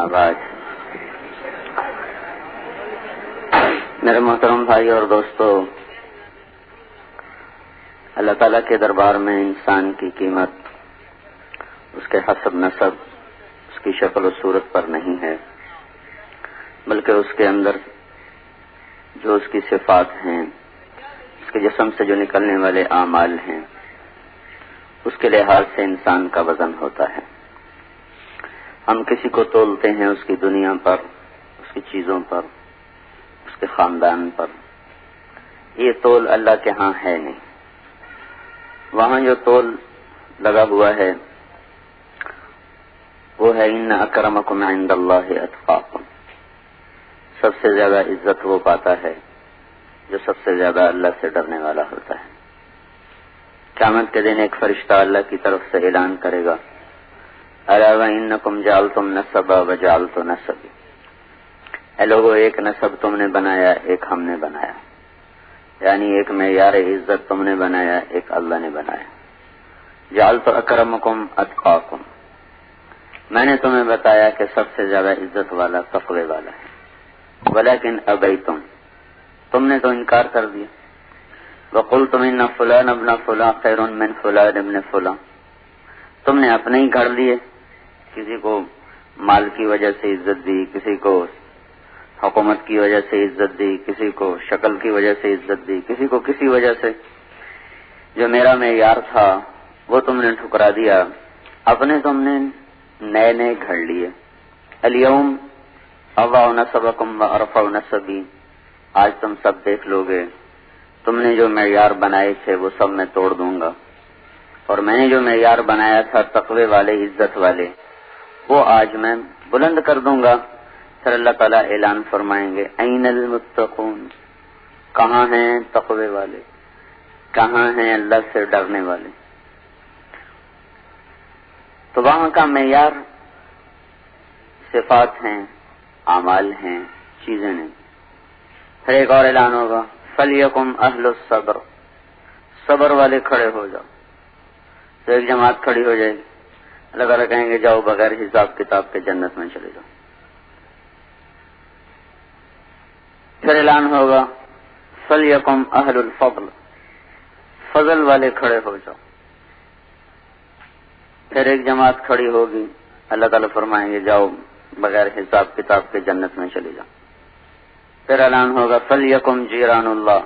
اما بعد، میرے محترم بھائی اور دوستو، اللہ تعالیٰ کے دربار میں انسان کی قیمت اس کے حسب نسب، اس کی شکل و صورت پر نہیں ہے، بلکہ اس کے اندر جو اس کی صفات ہیں، اس کے جسم سے جو نکلنے والے اعمال ہیں، اس کے لحاظ سے انسان کا وزن ہوتا ہے۔ ہم کسی کو تولتے ہیں اس کی دنیا پر، اس کی چیزوں پر، اس کے خاندان پر۔ یہ تول اللہ کے ہاں ہے نہیں۔ وہاں جو تول لگا ہوا ہے وہ ہے ان اکرمکم عند اللہ اتقاکم۔ سب سے زیادہ عزت وہ پاتا ہے جو سب سے زیادہ اللہ سے ڈرنے والا ہوتا ہے۔ قیامت کے دن ایک فرشتہ اللہ کی طرف سے اعلان کرے گا، الا وانکم جعلتم نسبا وجعلت نسبی۔ اے لوگو، ایک نسب تم نے بنایا، ایک ہم نے بنایا، یعنی ایک معیار عزت تم نے بنایا، ایک اللہ نے بنایا۔ جعلت اکرمکم اتقاکم، میں نے تمہیں بتایا کہ سب سے زیادہ عزت والا تقوی والا ہے، ولیکن ابیتم، تم نے تو انکار کر دیا۔ وقلتم ان فلان ابن فلان خیر من فلان ابن فلان، تم نے اپنے ہی گھڑ لیے، کسی کو مال کی وجہ سے عزت دی، کسی کو حکومت کی وجہ سے عزت دی، کسی کو شکل کی وجہ سے عزت دی، کسی کو کسی وجہ سے۔ جو میرا معیار تھا وہ تم نے ٹھکرا دیا، اپنے تم نے نئے نئے گھڑ لیے۔ الیوم اضع نسبکم وارفع نسبی، آج تم سب دیکھ لو گے، تم نے جو معیار بنائے تھے وہ سب میں توڑ دوں گا، اور میں نے جو معیار بنایا تھا تقوی والے، عزت والے، وہ آج میں بلند کر دوں گا۔ پھر اللہ تعالیٰ اعلان فرمائیں گے، این المتقون، کہاں ہیں تقوی والے، کہاں ہیں اللہ سے ڈرنے والے؟ تو وہاں کا معیار صفات ہیں، اعمال ہیں، چیزیں نہیں۔ پھر ایک اور اعلان ہوگا، فلیکم اہل الصبر، صبر والے کھڑے ہو جاؤ۔ تو ایک جماعت کھڑی ہو جائے گی، اللہ تعالیٰ کہیں گے جاؤ بغیر حساب کتاب کے جنت میں چلے جاؤ۔ پھر اعلان ہوگا، فلیکم اہل الفضل، فضل والے کھڑے ہو جاؤ۔ پھر ایک جماعت کھڑی ہوگی، اللہ تعالیٰ فرمائیں گے جاؤ بغیر حساب کتاب کے جنت میں چلے جاؤ۔ پھر اعلان ہوگا، فلیکم جیران اللہ،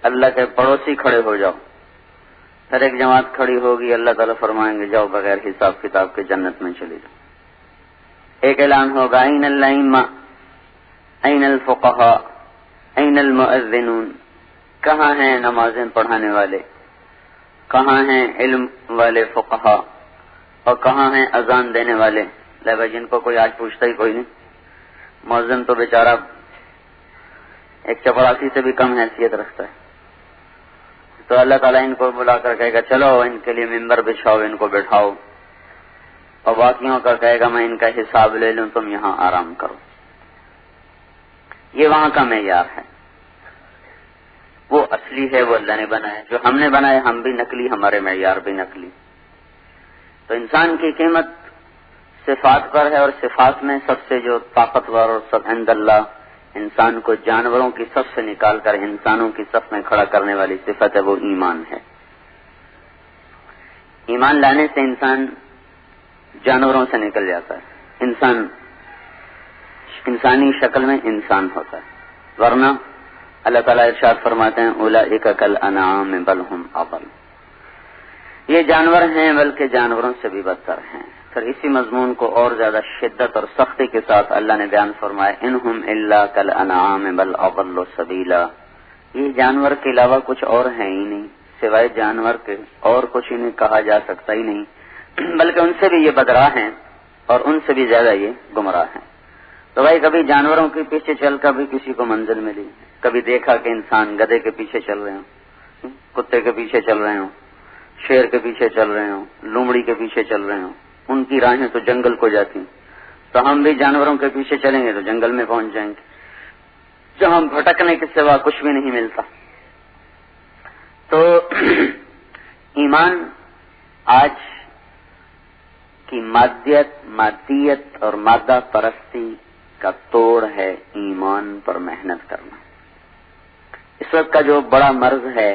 اللہ کے پڑوسی کھڑے ہو جاؤ۔ پھر ایک جماعت کھڑی ہوگی، اللہ تعالیٰ فرمائیں گے جاؤ بغیر حساب کتاب کے جنت میں چلے جاؤ۔ ایک اعلان ہوگا، این الائمہ، این الفقہاء، این المؤذنون، کہاں ہیں نمازیں پڑھانے والے، کہاں ہیں علم والے فقہاء، اور کہاں ہیں اذان دینے والے؟ لے بھائی، جن کو کوئی آج پوچھتا ہی کوئی نہیں۔ مؤذن تو بیچارہ ایک چپراسی سے بھی کم حیثیت رکھتا ہے۔ تو اللہ تعالیٰ ان کو بلا کر کہے گا چلو ان کے لیے ممبر بچھاؤ، ان کو بٹھاؤ، اور باقیوں کا کہے گا میں ان کا حساب لے لوں، تم یہاں آرام کرو۔ یہ وہاں کا معیار ہے، وہ اصلی ہے، وہ اللہ نے بنایا۔ جو ہم نے بنایا ہم بھی نقلی، ہمارے معیار بھی نقلی۔ تو انسان کی قیمت صفات پر ہے، اور صفات میں سب سے جو طاقتور اور سب عند اللہ انسان کو جانوروں کی صف سے نکال کر انسانوں کی صف میں کھڑا کرنے والی صفت ہے، وہ ایمان ہے۔ ایمان لانے سے انسان جانوروں سے نکل جاتا ہے، انسان انسانی شکل میں انسان ہوتا ہے، ورنہ اللہ تعالیٰ ارشاد فرماتے ہیں اولئک کالانعام بل ھم اضل، یہ جانور ہیں بلکہ جانوروں سے بھی بدتر ہیں۔ پھر اسی مضمون کو اور زیادہ شدت اور سختی کے ساتھ اللہ نے بیان فرمایا، انہم الا کالانعام بل اضل سبیلا، یہ جانور کے علاوہ کچھ اور ہے ہی نہیں، سوائے جانور کے اور کچھ انہیں کہا جا سکتا ہی نہیں، بلکہ ان سے بھی یہ بدراہ ہیں اور ان سے بھی زیادہ یہ گمراہ ہیں۔ تو بھائی، کبھی جانوروں کے پیچھے چل کر بھی کسی کو منزل ملی، کبھی دیکھا کہ انسان گدھے کے پیچھے چل رہے ہوں، کتے کے پیچھے چل رہے ہوں، شیر کے پیچھے چل رہے ہوں، لومڑی کے پیچھے چل رہے ہوں، ان کی راہیں تو جنگل کو جاتی ہیں، تو ہم بھی جانوروں کے پیچھے چلیں گے تو جنگل میں پہنچ جائیں گے، جہاں بھٹکنے کے سوا کچھ بھی نہیں ملتا۔ تو ایمان آج کہ مادیت اور مادہ پرستی کا توڑ ہے ایمان پر محنت کرنا۔ اس وقت کا جو بڑا مرض ہے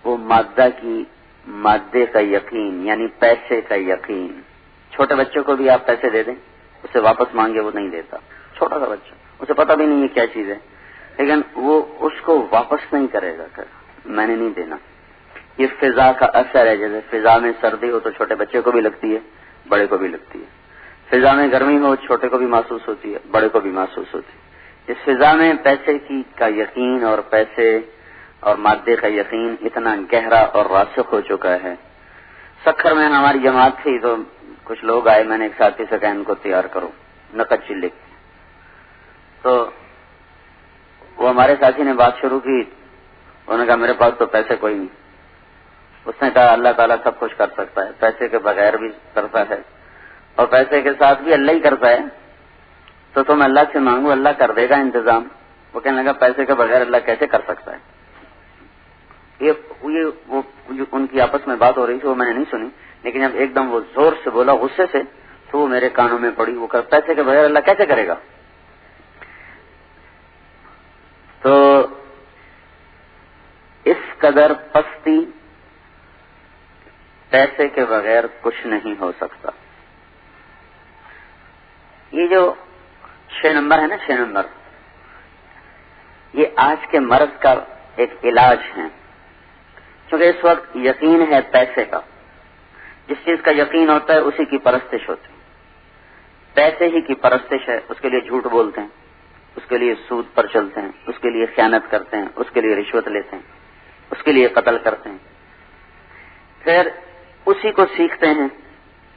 وہ مادے کا یقین، یعنی پیسے کا یقین۔ چھوٹے بچوں کو بھی آپ پیسے دے دیں، اسے واپس مانگے وہ نہیں دیتا، چھوٹا سا بچہ، اسے پتہ بھی نہیں ہے کیا چیز ہے، لیکن وہ اس کو واپس نہیں کرے گا، میں نے نہیں دینا۔ یہ فضا کا اثر ہے، جیسے فضا میں سردی ہو تو چھوٹے بچے کو بھی لگتی ہے، بڑے کو بھی لگتی ہے۔ فضا میں گرمی ہو چھوٹے کو بھی محسوس ہوتی ہے، بڑے کو بھی محسوس ہوتی ہے۔ اس فضا میں پیسے کا یقین اور پیسے اور مادے کا یقین اتنا گہرا اور راسخ ہو چکا ہے۔ سکھر میں ہماری جماعت تھی تو کچھ لوگ آئے، میں نے ایک ساتھی سے کہا ان کو تیار کرو، نقد چلے۔ تو وہ ہمارے ساتھی نے بات شروع کی، انہوں نے کہا میرے پاس تو پیسے کوئی نہیں۔ اس نے کہا اللہ تعالیٰ سب کچھ کر سکتا ہے، پیسے کے بغیر بھی کرتا ہے اور پیسے کے ساتھ بھی اللہ ہی کرتا ہے، تو تم اللہ سے مانگو، اللہ کر دے گا انتظام۔ وہ کہنے لگا پیسے کے بغیر اللہ کیسے کر سکتا ہے؟ وہ ان کی آپس میں بات ہو رہی تھی، وہ میں نے نہیں سنی، لیکن جب ایک دم وہ زور سے بولا غصے سے تو وہ میرے کانوں میں پڑی۔ وہ پیسے کے بغیر اللہ کیسے کرے گا؟ تو اس قدر پستی پیسے کے بغیر کچھ نہیں ہو سکتا۔ یہ جو 6 نمبر ہے نا، 6 نمبر، یہ آج کے مرض کا ایک علاج ہے، کیونکہ اس وقت یقین ہے پیسے کا، جس چیز کا یقین ہوتا ہے اسی کی پرستش ہوتی ہے۔ پیسے ہی کی پرستش ہے، اس کے لیے جھوٹ بولتے ہیں، اس کے لیے سود پر چلتے ہیں، اس کے لیے خیانت کرتے ہیں، اس کے لیے رشوت لیتے ہیں، اس کے لیے قتل کرتے ہیں، پھر اسی کو سیکھتے ہیں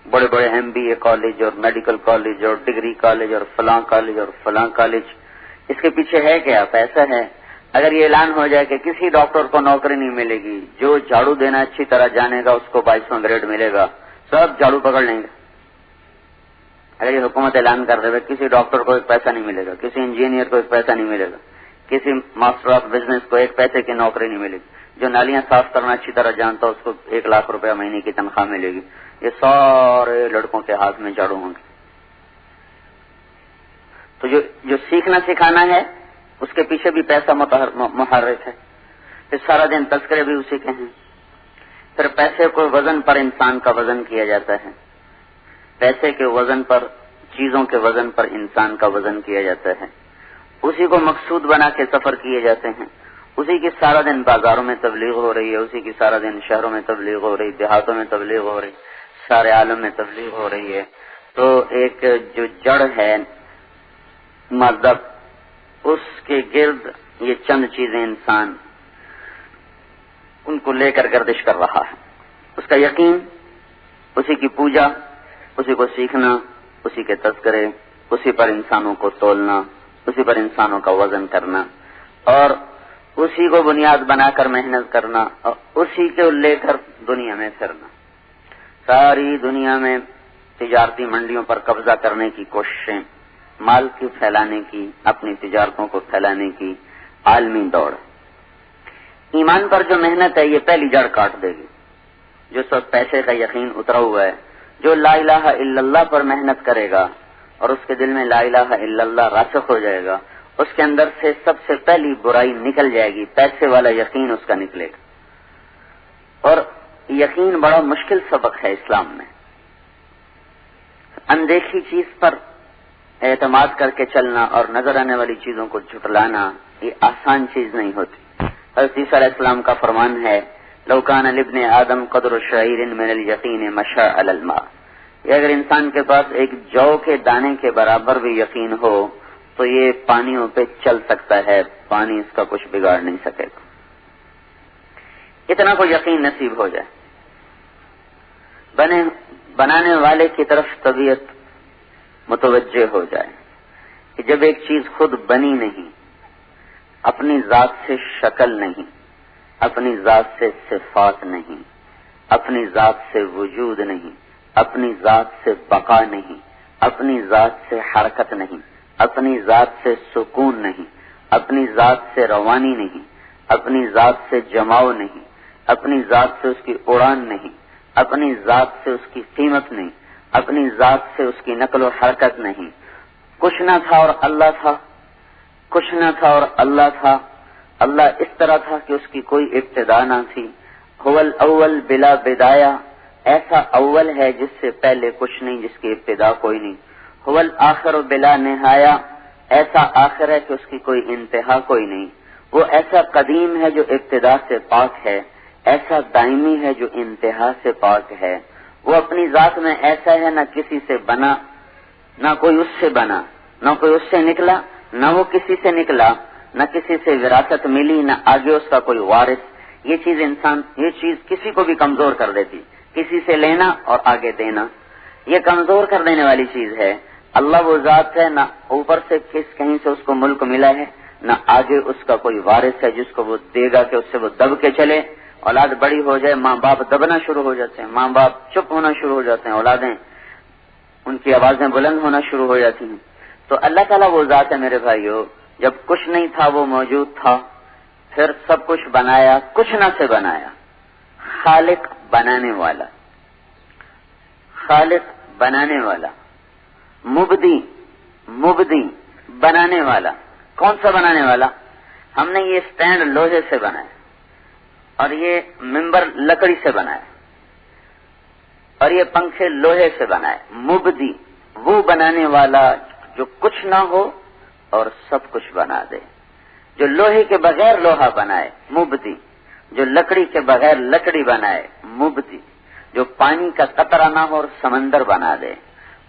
بڑے بڑے MBA کالج اور میڈیکل کالج اور ڈگری کالج اور فلاں کالج اور فلاں کالج۔ اس کے پیچھے ہے کیا؟ پیسہ ہے۔ اگر یہ اعلان ہو جائے کہ کسی ڈاکٹر کو نوکری نہیں ملے گی، جو جھاڑو دینا اچھی طرح جانے گا اس کو 22واں گریڈ ملے گا، سب جھاڑو پکڑ لیں گے۔ اگر یہ حکومت اعلان کر دے کسی ڈاکٹر کو ایک پیسہ نہیں ملے گا، کسی انجینئر کو ایک پیسہ نہیں ملے گا، کسی ماسٹر آف بزنس کو ایک پیسے کی نوکری نہیں ملے گی، جو نالیاں صاف کرنا اچھی طرح جانتا اس کو 1 لاکھ روپیہ مہینے کی تنخواہ ملے گی، یہ سارے لڑکوں کے ہاتھ میں جھاڑو ہوں گے۔ تو جو سیکھنا سکھانا ہے اس کے پیچھے بھی پیسہ محرک ہے، پھر سارا دن تذکرے بھی اسی کے ہیں۔ پھر پیسے کو وزن پر انسان کا وزن کیا جاتا ہے، پیسے کے وزن پر، چیزوں کے وزن پر انسان کا وزن کیا جاتا ہے، اسی کو مقصود بنا کے سفر کیے جاتے ہیں، اسی کی سارا دن بازاروں میں تبلیغ ہو رہی ہے، اسی کی سارا دن شہروں میں تبلیغ ہو رہی، دیہاتوں میں تبلیغ ہو رہی، سارے عالم میں تبلیغ ہو رہی ہے۔ تو ایک جو جڑ ہے مذہب، اس کے گرد یہ چند چیزیں انسان ان کو لے کر گردش کر رہا ہے۔ اس کا یقین، اسی کی پوجا، اسی کو سیکھنا، اسی کے تذکرے، اسی پر انسانوں کو تولنا، اسی پر انسانوں کا وزن کرنا، اور اسی کو بنیاد بنا کر محنت کرنا، اور اسی کو لے کر دنیا میں پھرنا۔ ساری دنیا میں تجارتی منڈیوں پر قبضہ کرنے کی کوششیں، مال کی پھیلانے کی، اپنی تجارتوں کو پھیلانے کی عالمی دوڑ۔ ایمان پر جو محنت ہے یہ پہلی جڑ کاٹ دے گی۔ جو سب پیسے کا یقین اترا ہوا ہے، جو لا الہ الا اللہ پر محنت کرے گا اور اس کے دل میں لا الہ الا اللہ راسخ ہو جائے گا، اس کے اندر سے سب سے پہلی برائی نکل جائے گی، پیسے والا یقین اس کا نکلے گا۔ اور یقین بڑا مشکل سبق ہے اسلام میں۔ اندیکھی چیز پر اعتماد کر کے چلنا اور نظر آنے والی چیزوں کو جھٹلانا یہ آسان چیز نہیں ہوتی۔ حضرت عیسیٰ علیہ السلام کا فرمان ہے لو کان لابن آدم قدر شعیر من الیقین مشى علی الماء، یہ اگر انسان کے پاس ایک جو کے دانے کے برابر بھی یقین ہو تو یہ پانیوں پہ چل سکتا ہے، پانی اس کا کچھ بگاڑ نہیں سکے گا۔ اتنا کو یقین نصیب ہو جائے، بنانے والے کی طرف طبیعت متوجہ ہو جائے کہ جب ایک چیز خود بنی نہیں، اپنی ذات سے شکل نہیں، اپنی ذات سے صفات نہیں، اپنی ذات سے وجود نہیں، اپنی ذات سے بقا نہیں، اپنی ذات سے حرکت نہیں، اپنی ذات سے سکون نہیں، اپنی ذات سے روانی نہیں، اپنی ذات سے جماؤ نہیں، اپنی ذات سے اس کی اڑان نہیں، اپنی ذات سے اس کی قیمت نہیں، اپنی ذات سے اس کی نقل و حرکت نہیں. کچھ نہ تھا اور اللہ تھا، کچھ نہ تھا اور اللہ تھا. اللہ اس طرح تھا کہ اس کی کوئی ابتدا نہ تھی. هو الاول بلا بدایا، ایسا اول ہے جس سے پہلے کچھ نہیں، جس کی ابتدا کوئی نہیں. هو الاخر بلا نہایا، ایسا آخر ہے کہ اس کی کوئی انتہا کوئی نہیں. وہ ایسا قدیم ہے جو ابتدا سے پاک ہے، ایسا دائمی ہے جو انتہا سے پاک ہے. وہ اپنی ذات میں ایسا ہے، نہ کسی سے بنا، نہ کوئی اس سے بنا، نہ کوئی اس سے نکلا، نہ وہ کسی سے نکلا، نہ کسی سے وراثت ملی، نہ آگے اس کا کوئی وارث. یہ چیز کسی کو بھی کمزور کر دیتی، کسی سے لینا اور آگے دینا، یہ کمزور کر دینے والی چیز ہے. اللہ وہ ذات ہے، نہ اوپر سے کہیں سے اس کو ملک ملا ہے، نہ آگے اس کا کوئی وارث ہے جس کو وہ دے گا کہ اس سے وہ دب کے چلے. اولاد بڑی ہو جائے، ماں باپ دبنا شروع ہو جاتے ہیں، ماں باپ چپ ہونا شروع ہو جاتے ہیں، اولادیں ان کی آوازیں بلند ہونا شروع ہو جاتی ہیں. تو اللہ تعالیٰ وہ ذات ہے میرے بھائیو، جب کچھ نہیں تھا وہ موجود تھا، پھر سب کچھ بنایا، کچھ نہ سے بنایا. خالق بنانے والا، خالق بنانے والا، مبدی بنانے والا. کون سا بنانے والا؟ ہم نے یہ سٹینڈ لوہے سے بنایا اور یہ ممبر لکڑی سے بنایا اور یہ پنکھے لوہے سے بنائے. مبدی وہ بنانے والا جو کچھ نہ ہو اور سب کچھ بنا دے، جو لوہے کے بغیر لوہا بنائے مبدی، جو لکڑی کے بغیر لکڑی بنائے مبدی، جو پانی کا قطرہ نہ ہو اور سمندر بنا دے،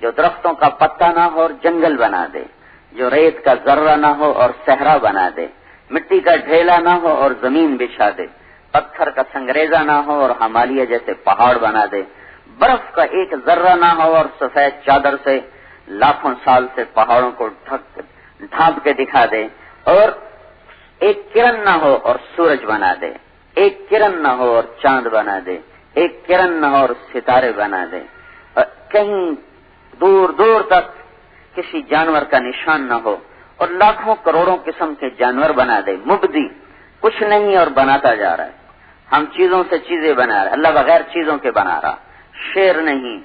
جو درختوں کا پتا نہ ہو اور جنگل بنا دے، جو ریت کا ذرہ نہ ہو اور صحرا بنا دے، مٹی کا ڈھیلا نہ ہو اور زمین بچھا دے، پتھر کا سنگریزہ نہ ہو اور ہمالیہ جیسے پہاڑ بنا دے، برف کا ایک ذرہ نہ ہو اور سفید چادر سے لاکھوں سال سے پہاڑوں کو ڈھانپ کے دکھا دے، اور ایک کرن نہ ہو اور سورج بنا دے، ایک کرن نہ ہو اور چاند بنا دے، ایک کرن نہ ہو اور ستارے بنا دے، اور کہیں دور دور تک کسی جانور کا نشان نہ ہو اور لاکھوں کروڑوں قسم کے جانور بنا دے. مبدی کچھ نہیں اور بناتا جا رہا ہے. ہم چیزوں سے چیزیں بنا رہے، اللہ بغیر چیزوں کے بنا رہا. شیر نہیں،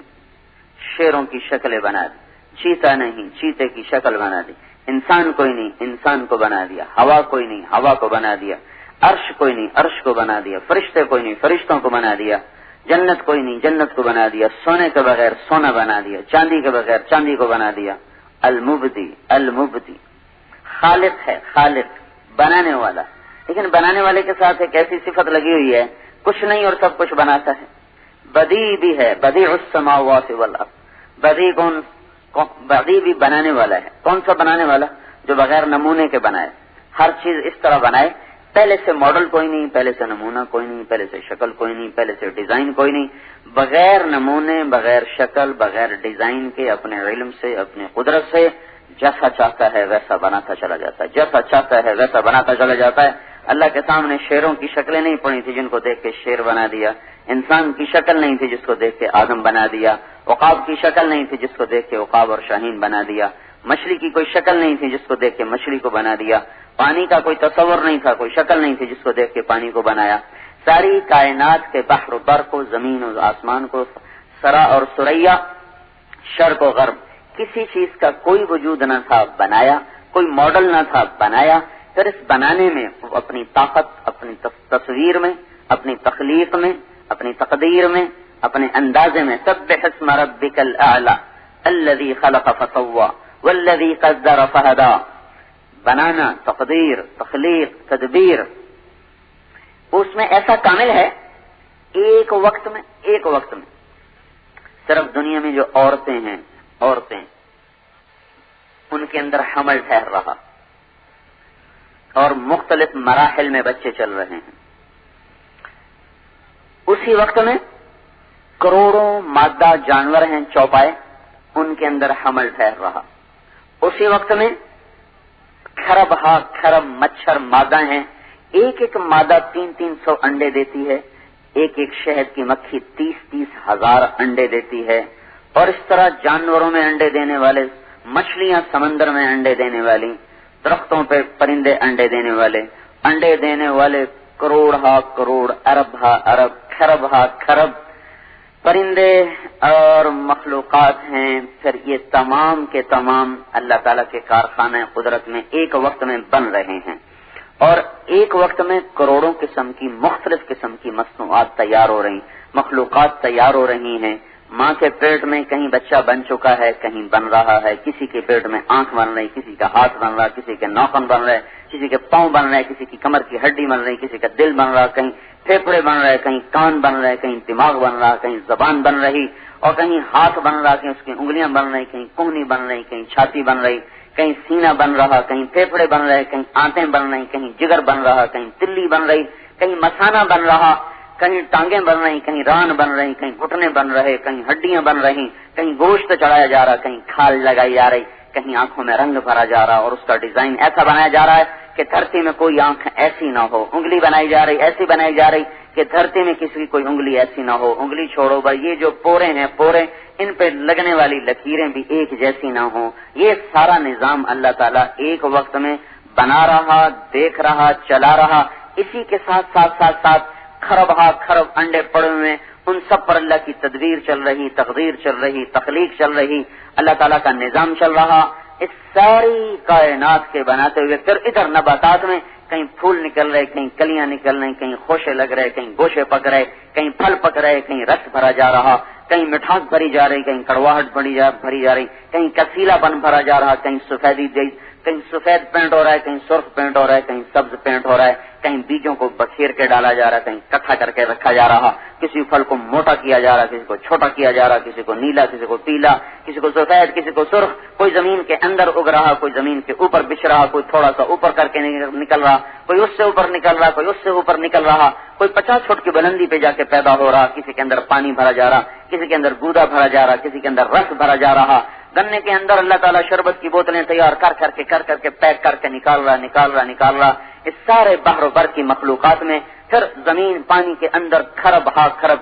شیروں کی شکلیں بنا دی. چیتا نہیں، چیتے کی شکل بنا دی. انسان کوئی نہیں، انسان کو بنا دیا. ہوا کوئی نہیں، ہوا کو بنا دیا. عرش کوئی نہیں، عرش کو بنا دیا. فرشتے کوئی نہیں، فرشتوں کو بنا دیا. جنت کوئی نہیں، جنت کو بنا دیا. سونے کے بغیر سونا بنا دیا، چاندی کے بغیر چاندی کو بنا دیا. المبدی خالق ہے، خالق بنانے والا. لیکن بنانے والے کے ساتھ ایک ایسی صفت لگی ہوئی ہے، کچھ نہیں اور سب کچھ بناتا ہے. بدیع بھی ہے، بدیع السماوات والارض. بدیع بھی بنانے والا ہے. کون سا بنانے والا؟ جو بغیر نمونے کے بنائے، ہر چیز اس طرح بنائے، پہلے سے ماڈل کوئی نہیں، پہلے سے نمونہ کوئی نہیں، پہلے سے شکل کوئی نہیں، پہلے سے ڈیزائن کوئی نہیں. بغیر نمونے، بغیر شکل، بغیر ڈیزائن کے اپنے علم سے، اپنے قدرت سے جیسا چاہتا ہے ویسا بناتا چلا جاتا ہے، جیسا چاہتا ہے ویسا بناتا چلا جاتا ہے. اللہ کے سامنے شیروں کی شکلیں نہیں پڑی تھی جن کو دیکھ کے شیر بنا دیا. انسان کی شکل نہیں تھی جس کو دیکھ کے آدم بنا دیا. عقاب کی شکل نہیں تھی جس کو دیکھ کے عقاب اور شاہین بنا دیا. مچھلی کی کوئی شکل نہیں تھی جس کو دیکھ کے مچھلی کو بنا دیا. پانی کا کوئی تصور نہیں تھا، کوئی شکل نہیں تھی جس کو دیکھ کے پانی کو بنایا. ساری کائنات کے بحر و بر کو، زمین اور آسمان کو، سرا اور سریا، شرق و غرب، کسی چیز کا کوئی وجود نہ تھا، بنایا. کوئی ماڈل نہ تھا، بنایا. پھر اس بنانے میں اپنی طاقت، اپنی تصویر میں، اپنی تخلیق میں، اپنی تقدیر میں، اپنے اندازے میں، سبح اسم ربک الاعلی الذی خلق فسوی والذی قدر فہدی. بنانا، تقدیر، تخلیق، تدبیر، اس میں ایسا کامل ہے. ایک وقت میں صرف دنیا میں جو عورتیں ہیں، ان کے اندر حمل ٹھہر رہا اور مختلف مراحل میں بچے چل رہے ہیں. اسی وقت میں کروڑوں مادہ جانور ہیں چوپائے، ان کے اندر حمل ٹھہر رہا. اسی وقت میں کھرب مچھر مادہ ہیں، ایک ایک مادہ 300 انڈے دیتی ہے. ایک شہد کی مکھی 30 ہزار انڈے دیتی ہے. اور اس طرح جانوروں میں انڈے دینے والے، مچھلیاں سمندر میں انڈے دینے والی، درختوں پہ پرندے انڈے دینے والے کروڑ ہا کروڑ، ارب ہا ارب، کھرب ہا کھرب. پرندے اور مخلوقات ہیں، پھر یہ تمام کے تمام اللہ تعالیٰ کے کارخانہ قدرت میں ایک وقت میں بن رہے ہیں، اور ایک وقت میں کروڑوں قسم کی مختلف قسم کی مصنوعات تیار ہو رہی، مخلوقات تیار ہو رہی ہیں۔ ماں کے پیٹ میں کہیں بچہ بن چکا ہے، کہیں بن رہا ہے، کسی کے پیٹ میں آنکھ بن رہی، کسی کا ہاتھ بن رہا، کسی کے ناخن بن رہے، کسی کے پاؤں بن رہے، کسی کی کمر کی ہڈی بن رہی، کسی کا دل بن رہا، کہیں پھیپھڑے بن رہے، کہیں کان بن رہے، کہیں دماغ بن رہا، کہیں زبان بن رہی، اور کہیں ہاتھ بن رہا، کہیں اس کی انگلیاں بن رہی، کہیں کوہنی بن رہی، کہیں چھاتی بن رہی، کہیں سینہ بن رہا، کہیں پھیپھڑے بن رہے، کہیں آنتیں بن رہی، کہیں جگر بن رہا، کہیں تلی بن رہی، کہیں مثانہ بن رہا، کہیں ٹانگیں بن رہی، کہیں ران بن رہی، کہیں گھٹنے بن رہے، کہیں ہڈیاں بن رہی، کہیں گوشت چڑھایا جا رہا، کہیں کھال لگائی جا رہی، کہیں آنکھوں میں رنگ بھرا جا رہا، اور اس کا ڈیزائن ایسا بنایا جا رہا ہے کہ دھرتی میں کوئی آنکھ ایسی نہ ہو، انگلی بنائی جا رہی، ایسی بنائی جا رہی کہ دھرتی میں کسی کی کوئی انگلی ایسی نہ ہو۔ انگلی چھوڑو بھائی، یہ جو پورے ہیں پورے، ان پہ لگنے والی لکیریں بھی ایک جیسی نہ ہوں۔ یہ سارا نظام اللہ تعالیٰ ایک وقت میں بنا رہا، دیکھ رہا، چلا رہا۔ اسی کے ساتھ خرب انڈے پڑے ہوئے، ان سب پر اللہ کی تدبیر چل رہی، تقدیر چل رہی، تخلیق چل رہی، اللہ تعالیٰ کا نظام چل رہا۔ اس ساری کائنات کے بناتے ہوئے پھر ادھر نباتات میں کہیں پھول نکل رہے، کہیں کلیاں نکل رہی، کہیں خوشے لگ رہے، کہیں گوشے پک رہے، کہیں پھل پک رہے، کہیں رس بھرا جا رہا، کہیں مٹھاس بھری جا رہی، کہیں کڑواہٹ بھری جا رہی، کہیں کسیلا بن بھرا جا رہا، کہیں سفید پینٹ ہو رہا ہے، کہیں سرخ پینٹ ہو رہا ہے، کہیں سبز پینٹ ہو رہا ہے، کہیں بیجوں کو بکھیر کے ڈالا جا رہا ہے، کہیں کٹھا کر کے رکھا جا رہا، کسی پھل کو موٹا کیا جا رہا، کسی کو چھوٹا کیا جا رہا، کسی کو نیلا، کسی کو پیلا، کسی کو سفید، کسی کو سرخ، کوئی زمین کے اندر اگ رہا، کوئی زمین کے اوپر بچھ رہا، کوئی تھوڑا سا اوپر کر کے نکل رہا، کوئی اس سے اوپر نکل رہا، کوئی اس سے اوپر نکل رہا، کوئی 50 فٹ کی بلندی پہ جا کے پیدا ہو رہا، کسی کے اندر پانی بھرا جا رہا، کسی کے اندر گودا بھرا جا رہا، کسی کے اندر رس بھرا جا رہا۔ گنے کے اندر اللہ تعالیٰ شربت کی بوتلیں تیار کر کے پیک کر کے نکال رہا۔ اس سارے بحر و بر کی مخلوقات میں پھر زمین پانی کے اندر خرب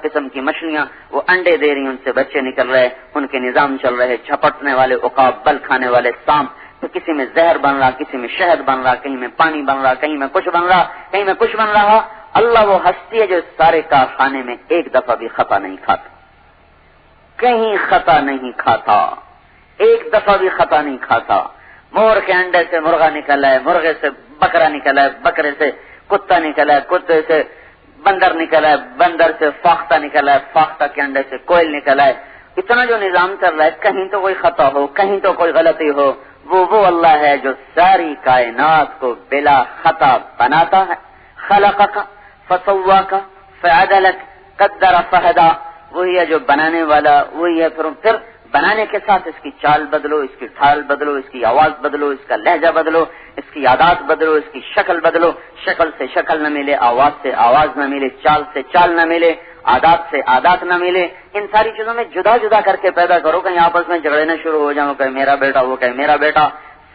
قسم کی مچھلیاں وہ انڈے دے رہی، ان سے بچے نکل رہے، ان کے نظام چل رہے، جھپٹنے والے عقاب، بل کھانے والے سانپ، تو کسی میں زہر بن رہا، کسی میں شہد بن رہا، کہیں میں پانی بن رہا، کہیں میں کچھ بن رہا، کہیں میں کچھ بن رہا۔ اللہ وہ ہستی ہے جو اس سارے کارخانے میں ایک دفعہ بھی خطا نہیں کھاتا، کہیں خطا نہیں کھاتا، ایک دفعہ بھی خطا نہیں کھاتا۔ مور کے انڈے سے مرغا نکلا ہے، مرغے سے بکرا نکلا ہے، بکرے سے کتا نکلا ہے، کتے سے بندر نکلا ہے، بندر سے فاختہ نکلا ہے، فاختہ کے انڈے سے کوئل نکلا ہے۔ اتنا جو نظام چل رہا ہے، کہیں تو کوئی خطا ہو، کہیں تو کوئی غلطی ہو، وہ اللہ ہے جو ساری کائنات کو بلا خطا بناتا ہے۔ خلقک فسواک فعدلک قدر فہدا، وہی ہے جو بنانے والا، وہی ہے پھر بنانے کے ساتھ اس کی چال بدلو، اس کی ڈھال بدلو، اس کی آواز بدلو، اس کا لہجہ بدلو، اس کی عادات بدلو، اس کی شکل بدلو، شکل سے شکل نہ ملے، آواز سے آواز نہ ملے، چال سے چال نہ ملے، عادات سے عادات نہ ملے، ان ساری چیزوں میں جدا جدا کر کے پیدا کرو، کہیں آپس میں جھگڑنا شروع ہو جاؤ، کہیں میرا بیٹا، وہ کہیں میرا بیٹا۔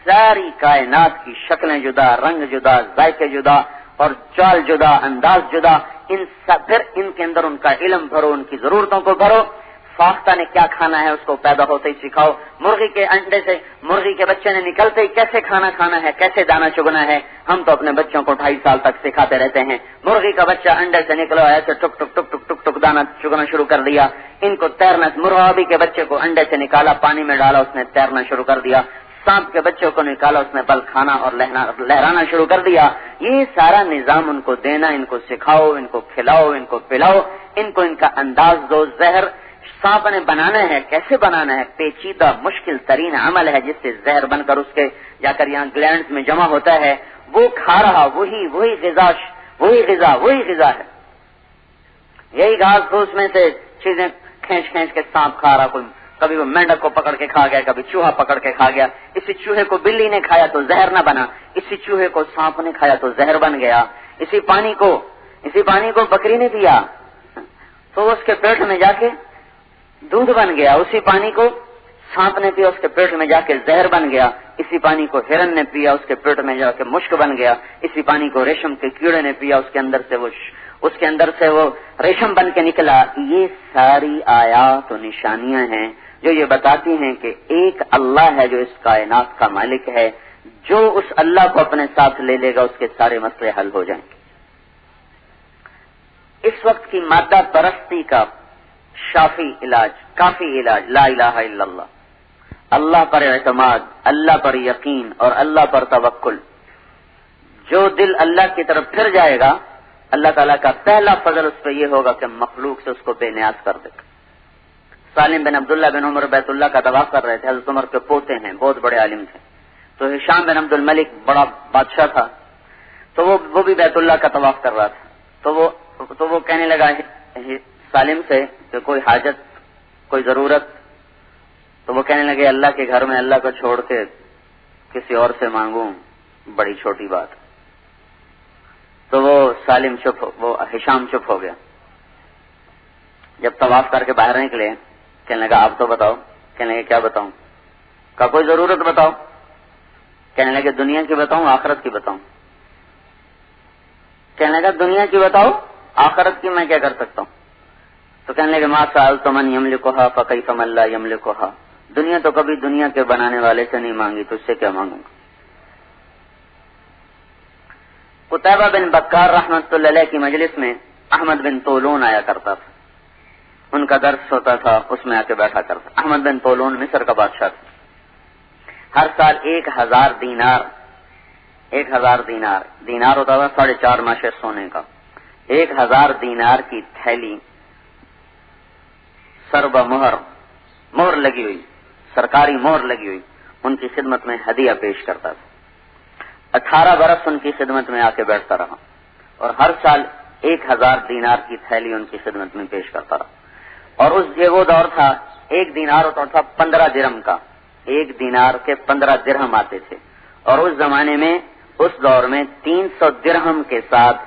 ساری کائنات کی شکلیں جدا، رنگ جدا، ذائقے جدا، اور چال جدا، انداز جدا، پھر ان کے اندر ان کا علم بھرو، ان کی ضرورتوں کو بھرو۔ فاختہ نے کیا کھانا ہے اس کو پیدا ہوتے ہی سکھاؤ، مرغی کے انڈے سے مرغی کے بچے نے نکلتے ہی کیسے کھانا کھانا ہے، کیسے دانا چگنا ہے، ہم تو اپنے بچوں کو 2.5 سال تک سکھاتے رہتے ہیں۔ مرغی کا بچہ انڈے سے نکلا ایسے ٹک ٹک ٹک ٹک ٹک ٹک دانا چگنا شروع کر دیا، ان کو تیرنا، مرغابی کے بچے کو انڈے سے نکالا، پانی میں ڈالا، اس نے تیرنا شروع کر دیا، سانپ کے بچوں کو نکالا، اس نے بل کھانا اور لہرانا شروع کر دیا۔ یہ سارا نظام ان کو دینا، ان کو سکھاؤ، ان کو کھلاؤ، ان کو پلاؤ، ان کو ان کا انداز دو۔ زہر سانپ نے بنانا ہے، کیسے بنانا ہے؟ پیچیدہ مشکل ترین عمل ہے، جس سے زہر بن کر اس کے جا کر یہاں گلینڈز میں جمع ہوتا ہے، وہ کھا رہا، وہی غذا ہے، یہی گھاس پھوس میں سے چیزیں کھینچ کے سانپ کھا رہا، کوئی کبھی وہ مینڈک کو پکڑ کے کھا گیا، کبھی چوہا پکڑ کے کھا گیا، اسی چوہے کو بلی نے کھایا تو زہر نہ بنا، اسی چوہے کو سانپ نے کھایا تو زہر بن گیا، اسی پانی کو بکری نے پیا تو اس کے پیٹ میں جا کے دودھ بن گیا، اسی پانی کو سانپ نے پیا، اس کے پیٹ میں جا کے زہر بن گیا، اسی پانی کو ہرن نے پیا، اس کے پیٹ میں جا کے مشک بن گیا، اسی پانی کو ریشم کے کیڑے نے پیا، اس کے اندر سے وہ ریشم بن کے نکلا۔ یہ ساری آیات و نشانیاں ہیں جو یہ بتاتی ہیں کہ ایک اللہ ہے جو اس کائنات کا مالک ہے، جو اس اللہ کو اپنے ساتھ لے لے گا اس کے سارے مسئلے حل ہو جائیں گے۔ اس وقت کی مادہ پرستی کا شافی علاج، کافی علاج لا الہ الا اللہ، اللہ پر اعتماد، اللہ پر یقین اور اللہ پر توکل. جو دل اللہ کی طرف پھر جائے گا، اللہ تعالیٰ کا پہلا فضل اس پہ یہ ہوگا کہ مخلوق سے اس کو بے نیاز کر دے گا. سالم بن عبداللہ بن عمر بیت اللہ کا طواف کر رہے تھے، حضرت عمر کے پوتے ہیں، بہت بڑے عالم تھے. تو ہشام بن عبد الملک بڑا بادشاہ تھا، تو وہ بھی بیت اللہ کا طواف کر رہا تھا. تو وہ کہنے لگا سالم سے کہ کوئی حاجت، کوئی ضرورت؟ تو وہ کہنے لگے اللہ کے گھر میں اللہ کو چھوڑ کے کسی اور سے مانگوں، بڑی چھوٹی بات. تو وہ ہشام چپ ہو گیا. جب طواف کر کے باہر نکلے، کہنے لگا آپ تو بتاؤ. کہنے لگے کیا بتاؤں؟ کہا کوئی ضرورت بتاؤ. کہنے لگے دنیا کی بتاؤں آخرت کی بتاؤں؟ کہنے لگا دنیا کی بتاؤ، آخرت کی میں کیا کر سکتا ہوں؟ تو کہنے لگے ما سألت من یملکھا فکیف من لا یملکھا، دنیا تو کبھی دنیا کے بنانے والے سے نہیں مانگی، تجھ سے کیا مانگوں گا. قتیبہ بن بکار رحمۃ اللہ علیہ کی مجلس میں احمد بن طولون آیا کرتا تھا، ان کا درس ہوتا تھا، اس میں آ کے بیٹھا کرتا. احمد بن طولون مصر کا بادشاہ تھا. ہر سال 1000 دینار ہوتا تھا 4.5 ماشے سونے کا. 1000 دینار کی تھیلی سر مہر لگی ہوئی، سرکاری مہر لگی ہوئی، ان کی خدمت میں ہدیہ پیش کرتا تھا. 18 برس ان کی خدمت میں آ کے بیٹھتا رہا اور ہر سال 1000 دینار کی تھیلی ان کی خدمت میں پیش کرتا رہا. اور یہ وہ دور تھا، 1 دینار ہوتا تھا 15 درہم کا. 1 دینار کے 15 درہم آتے تھے. اور اس زمانے میں، اس دور میں 300 درہم کے ساتھ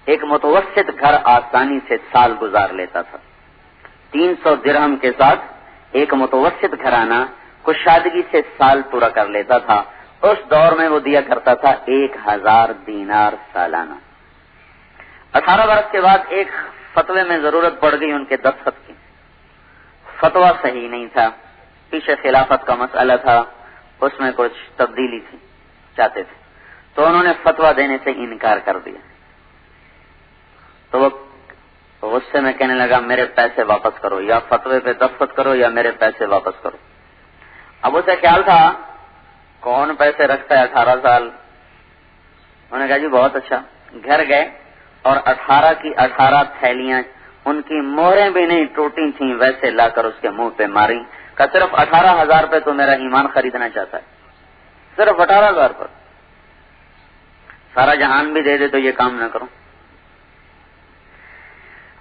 ایک متوسط گھر آسانی سے سال گزار لیتا تھا. 300 درہم کے ساتھ ایک متوسط گھرانہ کشادگی سے سال پورا کر لیتا تھا. اس دور میں وہ دیا کرتا تھا 1000 دینار سالانہ. 18 برس کے بعد ایک فتوے میں ضرورت پڑ گئی ان کے دستخط کی. فتویٰ صحیح نہیں تھا، پیچھے خلافت کا مسئلہ تھا، اس میں کچھ تبدیلی تھی، چاہتے تھے. تو انہوں نے فتویٰ دینے سے انکار کر دیا. تو وہ غصے میں کہنے لگا میرے پیسے واپس کرو، یا فتوے پہ دستخط کرو یا میرے پیسے واپس کرو. اب اسے خیال تھا کون پیسے رکھتا ہے 18 سال. انہوں نے کہا جی بہت اچھا. گھر گئے اور 18 کی 18 تھیلیاں، ان کی مہریں بھی نہیں ٹوٹی تھیں، ویسے لا کر اس کے منہ پہ ماری. کہ صرف 18,000 پہ تو میرا ایمان خریدنا چاہتا ہے، صرف 18,000 پر. سارا جہان بھی دے دے تو یہ کام نہ کروں.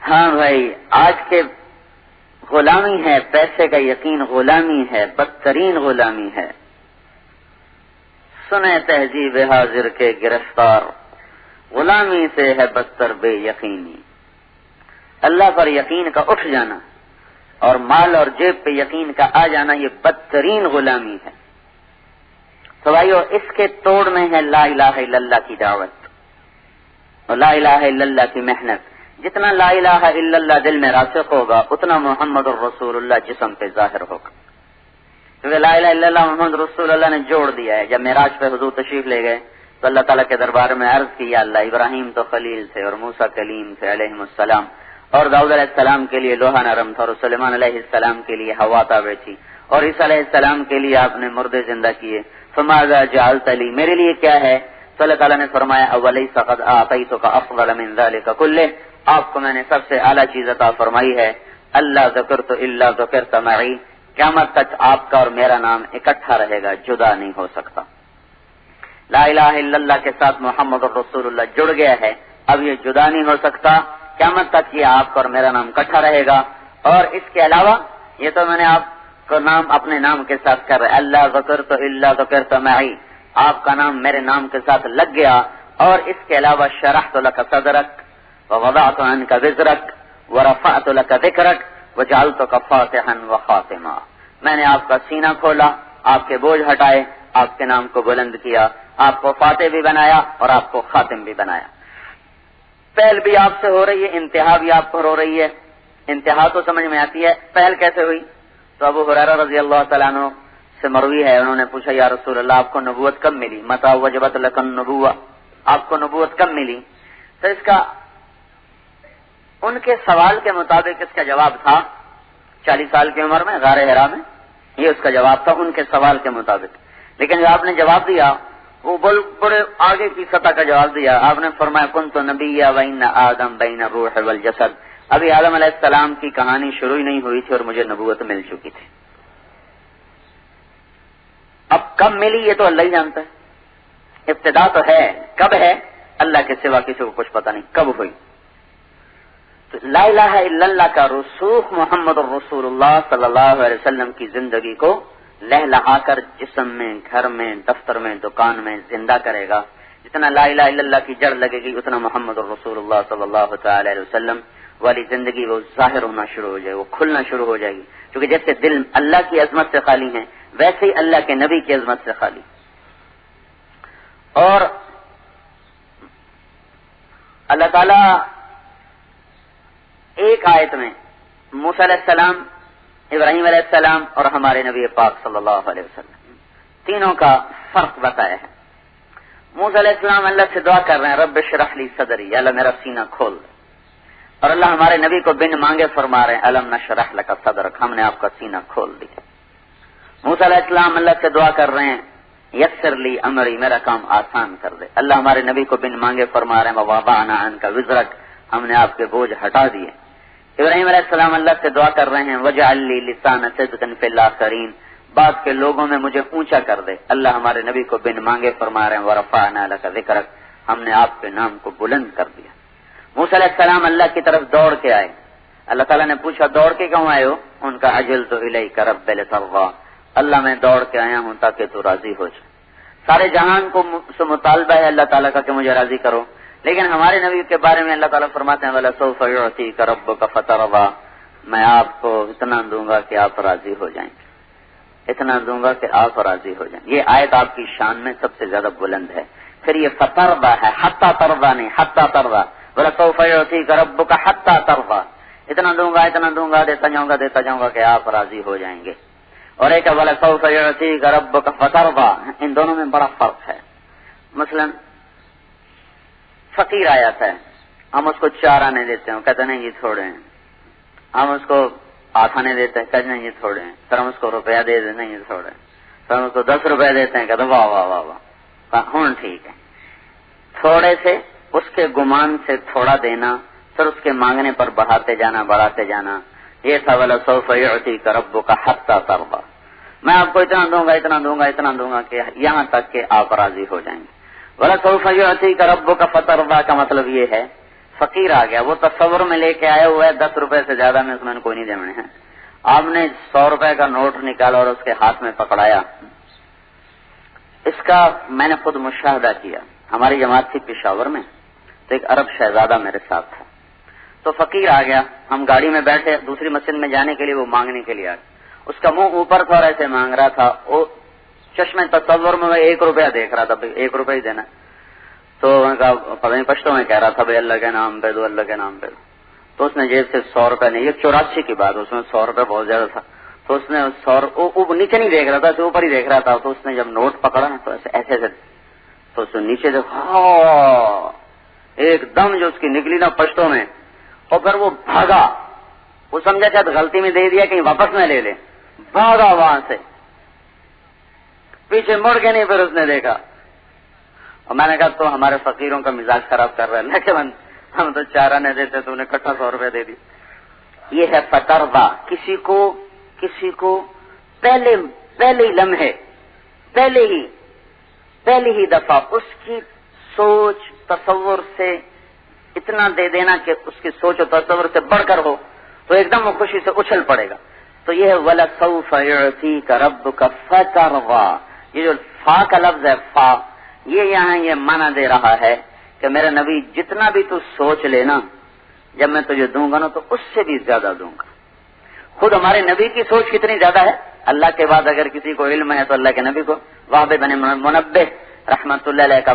ہاں بھائی، آج کے غلامی ہے، پیسے کا یقین غلامی ہے، بدترین غلامی ہے. سنے تہذیب حاضر کے گرفتار، غلامی سے ہے بدتر بے یقینی. اللہ پر یقین کا اٹھ جانا اور مال اور جیب پہ یقین کا آ جانا، یہ بدترین غلامی ہے. تو بھائیو، اس کے توڑ میں ہے لا الہ الا اللہ کی دعوت اور لا الہ الا اللہ کی محنت. جتنا لا الہ الا اللہ دل میں راسخ ہوگا، اتنا محمد الرسول اللہ جسم پہ ظاہر ہوگا. کیونکہ لا الہ الا اللہ محمد رسول اللہ نے جوڑ دیا ہے. جب معراج پہ حضور تشریف لے گئے تو اللہ تعالیٰ کے دربار میں عرض کی، یا اللہ، ابراہیم تو خلیل تھے اور موسیٰ کلیم تھے علیہم السلام، اور داؤد علیہ السلام کے لیے لوہا نرم تھا، اور سلیمان علیہ السلام کے لیے ہوا تابع تھی، اور عیسیٰ علیہ السلام کے لیے آپ نے مردے زندہ کیے. فماذا جعلت لی، میرے لیے کیا ہے؟ تو اللہ تعالیٰ نے فرمایا اولیس قد اعطیتک افضل من ذلک کلہ، آپ کو میں نے سب سے اعلیٰ چیز عطا فرمائی ہے. اللہ ذکرت الا ذکرت معی، قیامت تک آپ کا اور میرا نام اکٹھا رہے گا، جدا نہیں ہو سکتا. لا الہ الا اللہ کے ساتھ محمد الرسول اللہ جڑ گیا ہے، اب یہ جدا نہیں ہو سکتا. قیامت تک یہ آپ کا اور میرا نام اکٹھا رہے گا. اور اس کے علاوہ یہ تو میں نے آپ کو نام اپنے نام کے ساتھ کر رہا ہے، اللہ ذکرت الا ذکرت معی، آپ کا نام میرے نام کے ساتھ لگ گیا. اور اس کے علاوہ شرحت لک صدرک ووضعت عنک وزرک ورفعت لک ذکرک وجعلتک فاتحا وخاتما، میں نے آپ کا سینہ کھولا، آپ کے بوجھ ہٹائے، آپ کے نام کو بلند کیا، آپ کو فاتح بھی بنایا اور آپ کو خاتم بھی بنایا. پہل بھی آپ سے ہو رہی ہے، انتہا بھی آپ پر ہو رہی ہے. انتہا تو سمجھ میں آتی ہے، پہل کیسے ہوئی؟ تو ابو ہریرہ رضی اللہ تعالیٰ عنہ سے مروی ہے، انہوں نے پوچھا یا رسول اللہ، آپ کو نبوت کب ملی؟ متى وجبت لک النبوۃ، آپ کو نبوت کب ملی؟ تو اس کا ان کے سوال کے مطابق اس کا جواب تھا 40 سال کی عمر میں غار حرا میں. یہ اس کا جواب تھا ان کے سوال کے مطابق. لیکن جو آپ نے جواب دیا وہ بڑے آگے کی سطح کا جواب دیا. آپ نے فرمایا کنت نبی وان آدم بین الروح والجسد. ابھی آدم علیہ السلام کی کہانی شروع ہی نہیں ہوئی تھی اور مجھے نبوت مل چکی تھی. اب کب ملی یہ تو اللہ ہی جانتا ہے. ابتدا تو ہے، کب ہے اللہ کے سوا کسی کو کچھ پتہ نہیں کب ہوئی. تو لا الہ الا اللہ کا رسوخ محمد الرسول اللہ صلی اللہ علیہ وسلم کی زندگی کو لہلہا کر جسم میں، گھر میں، دفتر میں، دکان میں زندہ کرے گا. جتنا لا الہ الا اللہ کی جڑ لگے گی اتنا محمد الرسول اللہ صلی اللہ تعالی علیہ وسلم والی زندگی وہ ظاہر ہونا شروع ہو جائے گی، وہ کھلنا شروع ہو جائے گی. کیونکہ جیسے دل اللہ کی عظمت سے خالی ہیں ویسے ہی اللہ کے نبی کی عظمت سے خالی. اور اللہ تعالی ایک آیت میں موسیٰ علیہ السلام، ابراہیم علیہ السلام اور ہمارے نبی پاک صلی اللہ علیہ وسلم تینوں کا فرق بتایا ہے. موسیٰ علیہ السلام اللہ سے دعا کر رہے ہیں رب اشرح لی صدری، اللہ میرا سینہ کھول دے. اور اللہ ہمارے نبی کو بن مانگے فرما رہے ہیں الم نشرح لک صدرک، ہم نے آپ کا سینہ کھول دیا. موسیٰ علیہ السلام اللہ سے دعا کر رہے ہیں یسر لی امری، میرا کام آسان کر دے. اللہ ہمارے نبی کو بن مانگے فرما رہے ہیں ووضعنا عنک وزرک، ہم نے آپ کے بوجھ ہٹا دیے. ابراہیم علیہ السلام اللہ سے دعا کر رہے ہیں وجعل لی لسان صدق فی الاخرین، بعد کے لوگوں میں مجھے اونچا کر دے. اللہ ہمارے نبی کو بن مانگے فرما رہے ہیں ورفعنا لک ذکرک، ہم نے آپ کے نام کو بلند کر دیا. موسیٰ علیہ السلام اللہ کی طرف دوڑ کے آئے. اللہ تعالیٰ نے پوچھا دوڑ کے کیوں آئے ہو؟ ان کا عجلت الیک رب لترضی، اللہ میں دوڑ کے آیا ہوں تاکہ تو راضی ہو جائے. سارے جہان کو سے مطالبہ ہے اللہ تعالیٰ کا کہ مجھے راضی کرو، لیکن ہمارے نبی کے بارے میں اللہ تعالیٰ فرماتے ہیں وَلَسَوْفَ يُعْطِيكَ رَبُّكَ فَتَرْضَىٰ، میں آپ کو اتنا دوں گا کہ آپ راضی ہو جائیں گے، اتنا دوں گا کہ آپ راضی ہو جائیں. یہ آیت آپ کی شان میں سب سے زیادہ بلند ہے. پھر یہ فترضیٰ ہے، حتی ترضیٰ نہیں، حتی ترضیٰ. وَلَسَوْفَ يُعْطِيكَ رَبُّكَ حَتَّىٰ تَرْضَىٰ، اتنا دوں گا دیتا جاؤں گا کہ آپ راضی ہو جائیں گے. اور ایک وَلَسَوْفَ يُعْطِيكَ رَبُّكَ فَتَرْضَىٰ، ان دونوں میں بڑا فرق ہے. مثلا فقیر آیا تھا، ہم اس کو 4 آنے دیتے ہیں، کہتے نہیں یہ تھوڑے ہیں. ہم اس کو 8 آنے دیتے ہیں، کہتے نہیں یہ تھوڑے ہیں. پھر ہم اس کو روپیہ دے دیتے ہیں، یہ تھوڑے ہیں. پھر ہم اس کو 10 روپے دیتے ہیں، کہتے واہ واہ واہ واہ، ہوں ٹھیک ہے. تھوڑے سے اس کے گمان سے تھوڑا دینا، پھر اس کے مانگنے پر بڑھاتے جانا. یہ تھا وَلَسَوْفَ يُعْطِيكَ رَبُّكَ حَتَّىٰ تَرْضَىٰ، میں آپ کو اتنا دوں گا کہ یہاں تک کہ آپ راضی ہو جائیں گے. وَلَسَوْفَ يُعْطِيكَ رَبُّكَ فَتَرْضَىٰ کا مطلب یہ ہے فقیر آ گیا، وہ تصور میں لے کے آیا ہوا ہے 10 روپے سے زیادہ میں اس میں کوئی نہیں دینے ہیں. آپ نے 100 روپے کا نوٹ نکالا اور اس کے ہاتھ میں پکڑایا. اس کا میں نے خود مشاہدہ کیا. ہماری جماعت تھی پشاور میں، تو ایک عرب شہزادہ میرے ساتھ تھا. تو فقیر آ گیا، ہم گاڑی میں بیٹھے دوسری مسجد میں جانے کے لیے، وہ مانگنے کے لیے آ گیا. اس کا منہ اوپر تھا اور ایسے مانگ رہا تھا. وہ چشمے تصور میں 1 روپیہ دیکھ رہا تھا، 1 روپیہ ہی دینا. تو پتہ نہیں پشتوں میں کہہ رہا تھا اللہ کے نام پہ دو، اللہ کے نام پہ دو. تو اس نے جیب سے 100 روپے نہیں، یہ 84 کی بات، اس میں 100 روپے بہت زیادہ تھا. تو اس نے 100 نیچے نہیں دیکھ رہا تھا، اوپر ہی دیکھ رہا تھا. تو اس نے جب نوٹ پکڑا تو ایسے تو اس نے نیچے دیکھا، ایک دم جو اس کی نکلی نا پشتوں میں، اور پھر وہ بھاگا. وہ سمجھا شاید غلطی میں دے دیا کہیں واپس نہ لے لے، بھاگا وہاں سے، پیچھے مڑ کے نہیں. پھر اس نے دیکھا اور میں نے کہا تو ہمارے فقیروں کا مزاج خراب کر رہا ہے. لیکن ہم تو 4 آنے دیتے، تو انہیں اکٹھا 100 روپے دے دی. یہ ہے فترضیٰ. کسی کو پہلے ہی لمحے، پہلی ہی دفعہ اس کی سوچ تصور سے اتنا دے دینا کہ اس کی سوچ اور تصور سے بڑھ کر ہو، تو ایک دم وہ خوشی سے اچھل پڑے گا. تو یہ ہے وَلَسَوْفَ يُعْطِيكَ رَبُّكَ فَتَرْضَىٰ. یہ جو فا کا لفظ ہے، فا، یہ یہاں یہ معنی دے رہا ہے کہ میرے نبی جتنا بھی تو سوچ لینا، جب میں تجھے دوں گا نا تو اس سے بھی زیادہ دوں گا. خود ہمارے نبی کی سوچ کتنی زیادہ ہے. اللہ کے بعد اگر کسی کو علم ہے تو اللہ کے نبی کو. وہب بن منبہ رحمت اللہ علیہ کا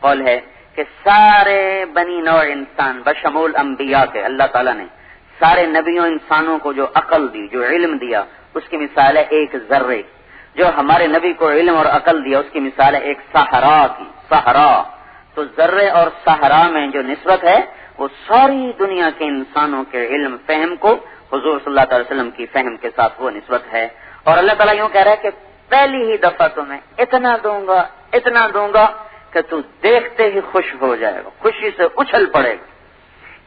قول ہے کہ سارے بنی نوع انسان بشمول انبیاء کے اللہ تعالیٰ نے سارے نبیوں انسانوں کو جو عقل دی، جو علم دیا، اس کی مثال ہے ایک ذرے. جو ہمارے نبی کو علم اور عقل دیا اس کی مثال ہے ایک صحرا کی. صحرا تو ذرے اور صحرا میں جو نسبت ہے وہ ساری دنیا کے انسانوں کے علم فہم کو حضور صلی اللہ علیہ وسلم کی فہم کے ساتھ وہ نسبت ہے. اور اللہ تعالیٰ یوں کہہ رہا ہے کہ پہلی ہی دفعہ تمہیں اتنا دوں گا کہ تو دیکھتے ہی خوش ہو جائے گا, خوشی سے اچھل پڑے گا.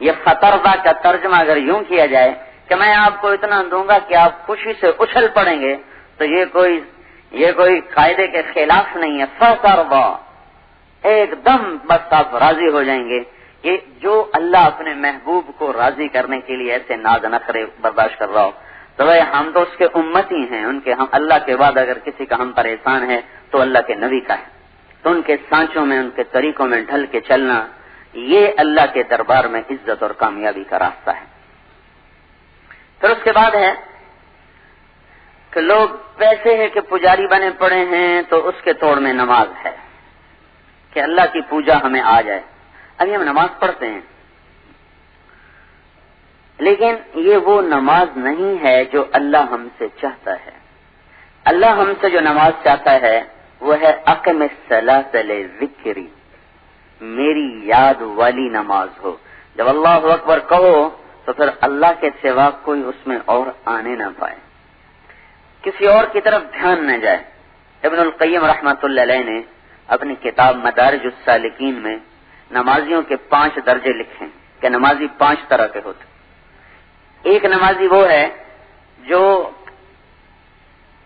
یہ خطردہ کا ترجمہ اگر یوں کیا جائے کہ میں آپ کو اتنا دوں گا کہ آپ خوشی سے اچھل پڑیں گے, تو یہ کوئی قاعدے کے خلاف نہیں ہے. خطردہ ایک دم بس آپ راضی ہو جائیں گے. یہ جو اللہ اپنے محبوب کو راضی کرنے کے لیے ایسے ناز نخرے برداشت کر رہا ہو, تو بھائی ہم تو اس کے امتی ہیں, ہم اللہ کے بعد اگر کسی کا ہم پر احسان ہے تو اللہ کے نبی کا ہے. تو ان کے سانچوں میں, ان کے طریقوں میں ڈھل کے چلنا, یہ اللہ کے دربار میں عزت اور کامیابی کا راستہ ہے. پھر اس کے بعد ہے کہ لوگ ویسے ہیں کہ پجاری بنے پڑے ہیں تو اس کے توڑ میں نماز ہے کہ اللہ کی پوجا ہمیں آ جائے. ابھی ہم نماز پڑھتے ہیں, لیکن یہ وہ نماز نہیں ہے جو اللہ ہم سے چاہتا ہے. اللہ ہم سے جو نماز چاہتا ہے وہ ہے اقم الصلاۃ لذکری, میری یاد والی نماز ہو. جب اللہ اکبر کہو تو پھر اللہ کے سوا کوئی اس میں اور آنے نہ پائے, کسی اور کی طرف دھیان نہ جائے. ابن القیم رحمۃ اللہ علیہ نے اپنی کتاب مدارج السالکین میں نمازیوں کے 5 درجے لکھے کہ نمازی 5 طرح کے ہوتے. ایک نمازی وہ ہے جو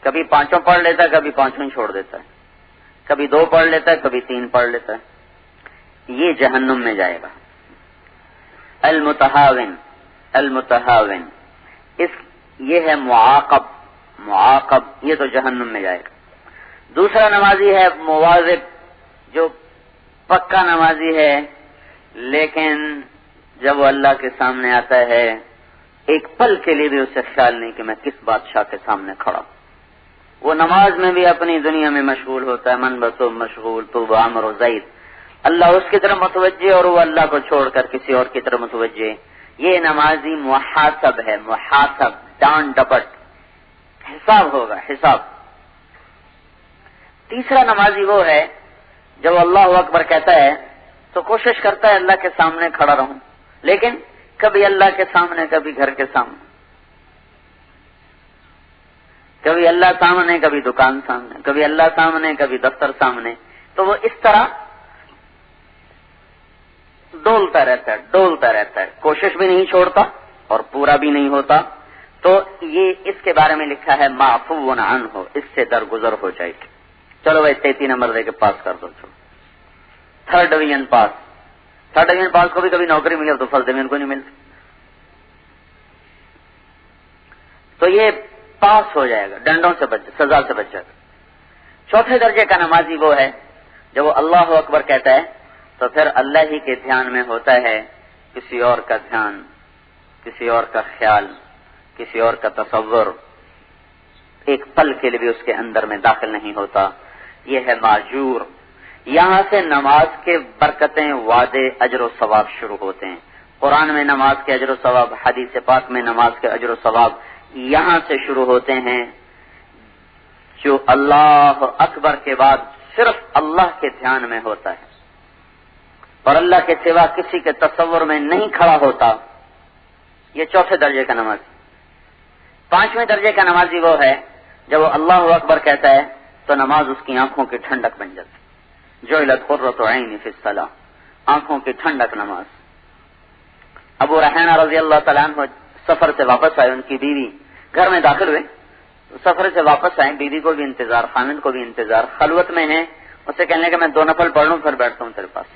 کبھی 5 پڑھ لیتا ہے, کبھی 5 چھوڑ دیتا ہے, کبھی 2 پڑھ لیتا ہے, کبھی 3 پڑھ لیتا ہے. یہ جہنم میں جائے گا. المتہاون یہ ہے معاقب, یہ تو جہنم میں جائے گا. دوسرا نمازی ہے مواظب, جو پکا نمازی ہے, لیکن جب وہ اللہ کے سامنے آتا ہے ایک پل کے لیے بھی اسے خیال نہیں کہ میں کس بادشاہ کے سامنے کھڑا ہوں. وہ نماز میں بھی اپنی دنیا میں مشغول ہوتا ہے, من بسو مشغول تو عمر و زید, اللہ اس کی طرف متوجہ اور وہ اللہ کو چھوڑ کر کسی اور کی طرف متوجہ. یہ نمازی محاسب ہے, محاسب, ڈانٹ ڈپٹ, حساب ہوگا, حساب. تیسرا نمازی وہ ہے جب اللہ اکبر کہتا ہے تو کوشش کرتا ہے اللہ کے سامنے کھڑا رہوں, لیکن کبھی اللہ کے سامنے, کبھی گھر کے سامنے, کبھی اللہ سامنے, کبھی دکان سامنے, کبھی اللہ سامنے, کبھی دفتر سامنے. تو وہ اس طرح ڈولتا رہتا ہے, کوشش بھی نہیں چھوڑتا اور پورا بھی نہیں ہوتا. تو یہ اس کے بارے میں لکھا ہے معفو عنہ, اس سے درگزر ہو جائے گی. چلو بھائی 33 نمبر دے کے پاس کر دو. چھوڑو 3rd ڈویژن پاس. 3rd ڈویژن پاس کو بھی کبھی نوکری ملی تو 1st ڈویژن کو نہیں ملتی. تو یہ پاس ہو جائے گا, ڈنڈوں سے سزا سے بچ جائے گا. 4تھے درجے کا نمازی وہ ہے جب وہ اللہ اکبر کہتا ہے تو پھر اللہ ہی کے دھیان میں ہوتا ہے, کسی اور کا دھیان, کسی اور کا خیال, کسی اور کا تصور ایک پل کے لیے بھی اس کے اندر میں داخل نہیں ہوتا. یہ ہے ماجور. یہاں سے نماز کے برکتیں, وعدے, اجر و ثواب شروع ہوتے ہیں. قرآن میں نماز کے اجر و ثواب, حدیث پاک میں نماز کے اجر و ثواب یہاں سے شروع ہوتے ہیں. جو اللہ اکبر کے بعد صرف اللہ کے دھیان میں ہوتا ہے اور اللہ کے سوا کسی کے تصور میں نہیں کھڑا ہوتا, یہ 4تھے درجے کا نمازی. 5ویں درجے کا نمازی وہ ہے جب وہ اللہ اکبر کہتا ہے تو نماز اس کی آنکھوں کی ٹھنڈک بن جاتی. جعلت قرۃ عینی فی الصلاۃ, آنکھوں کی ٹھنڈک نماز. ابو ریحانہ رضی اللہ تعالیٰ عنہ سفر سے واپس آئے, ان کی بیوی گھر میں داخل ہوئے, سفر سے واپس آئے, بیوی کو بھی انتظار, خامند کو بھی انتظار, خلوت میں ہیں. اسے کہنے کہ میں 2 نفل پڑھ لوں پھر بیٹھتا ہوں تیرے پاس.